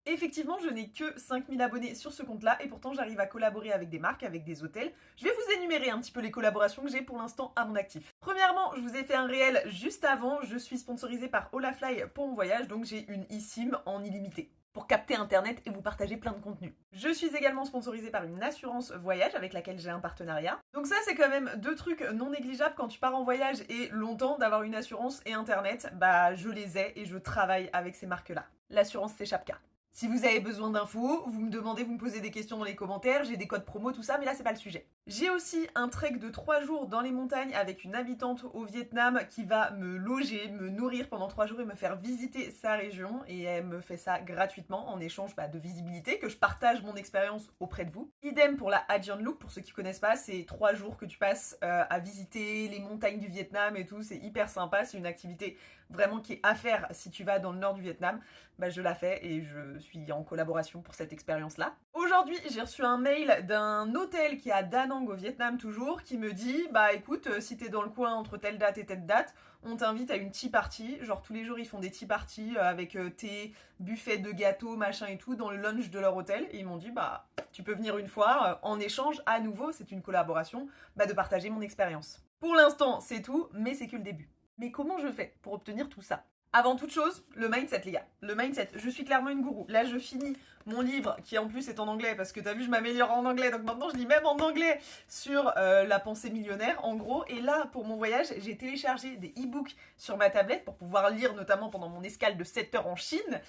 Effectivement, je n'ai que 5000 abonnés sur ce compte-là et pourtant j'arrive à collaborer avec des marques, avec des hôtels. Je vais vous énumérer un petit peu les collaborations que j'ai pour l'instant à mon actif. Premièrement, je vous ai fait un réel juste avant, je suis sponsorisée par Olafly pour mon voyage, donc j'ai une eSIM en illimité pour capter internet et vous partager plein de contenu. Je suis également sponsorisée par une assurance voyage avec laquelle j'ai un partenariat. Donc ça c'est quand même deux trucs non négligeables quand tu pars en voyage et longtemps d'avoir une assurance et internet, bah je les ai et je travaille avec ces marques-là. L'assurance c'est Chapka. Si vous avez besoin d'infos, vous me demandez, vous me posez des questions dans les commentaires, j'ai des codes promo, tout ça, mais là c'est pas le sujet. J'ai aussi un trek de 3 jours dans les montagnes avec une habitante au Vietnam qui va me loger, me nourrir pendant 3 jours et me faire visiter sa région. Et elle me fait ça gratuitement en échange de visibilité, que je partage mon expérience auprès de vous. Idem pour la Hat Look, pour ceux qui connaissent pas, c'est 3 jours que tu passes à visiter les montagnes du Vietnam et tout, c'est hyper sympa, c'est une activité vraiment qui est à faire si tu vas dans le nord du Vietnam. Bah, je la fais et je suis en collaboration pour cette expérience-là. Aujourd'hui, j'ai reçu un mail d'un hôtel qui est à Da Nang au Vietnam toujours, qui me dit bah écoute, si t'es dans le coin entre telle date et telle date, on t'invite à une tea party. Genre tous les jours ils font des tea parties avec thé, buffet de gâteaux, machin et tout dans le lunch de leur hôtel. Et ils m'ont dit bah tu peux venir une fois en échange à nouveau, c'est une collaboration, de partager mon expérience. Pour l'instant c'est tout, mais c'est que le début. Mais comment je fais pour obtenir tout ça ? Avant toute chose, le mindset, les gars. Le mindset, je suis clairement une gourou. Là, je finis mon livre, qui en plus est en anglais, parce que t'as vu, je m'améliore en anglais, donc maintenant je lis même en anglais sur la pensée millionnaire, en gros. Et là, pour mon voyage, j'ai téléchargé des e-books sur ma tablette pour pouvoir lire, notamment pendant mon escale de 7 heures en Chine,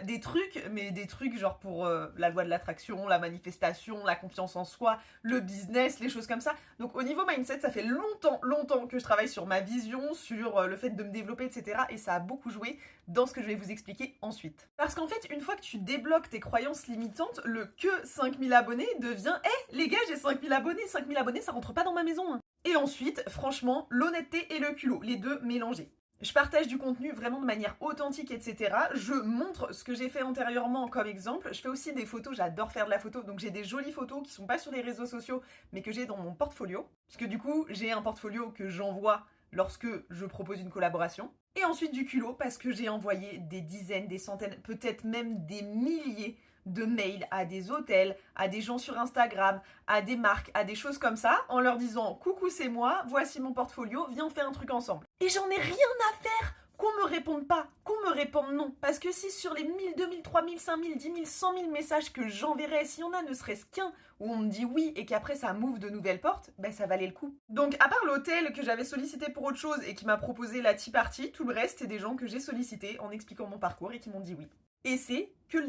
des trucs genre pour la loi de l'attraction, la manifestation, la confiance en soi, le business, les choses comme ça. Donc au niveau mindset, ça fait longtemps que je travaille sur ma vision, sur le fait de me développer, etc. Et ça a beaucoup joué dans ce que je vais vous expliquer ensuite. Parce qu'en fait, une fois que tu débloques tes croyances limitantes, le que 5000 abonnés devient les gars, j'ai 5000 abonnés, 5000 abonnés, ça rentre pas dans ma maison. Hein. Et ensuite, franchement, l'honnêteté et le culot, les deux mélangés. Je partage du contenu vraiment de manière authentique, etc. Je montre ce que j'ai fait antérieurement comme exemple. Je fais aussi des photos, j'adore faire de la photo. Donc j'ai des jolies photos qui sont pas sur les réseaux sociaux, mais que j'ai dans mon portfolio. Puisque du coup, j'ai un portfolio que j'envoie lorsque je propose une collaboration. Et ensuite du culot, parce que j'ai envoyé des dizaines, des centaines, peut-être même des milliers de mails à des hôtels, à des gens sur Instagram, à des marques, à des choses comme ça, en leur disant « Coucou, c'est moi, voici mon portfolio, viens on fait un truc ensemble. » Et j'en ai rien à faire qu'on me réponde pas, qu'on me réponde non. Parce que si sur les 1000, 2000, 3000, 5000, 10 000, 100 000 messages que j'enverrai, s'il y en a ne serait-ce qu'un où on me dit oui et qu'après ça m'ouvre de nouvelles portes, ça valait le coup. Donc à part l'hôtel que j'avais sollicité pour autre chose et qui m'a proposé la tea party, tout le reste c'est des gens que j'ai sollicités en expliquant mon parcours et qui m'ont dit oui. Et c'est que le début.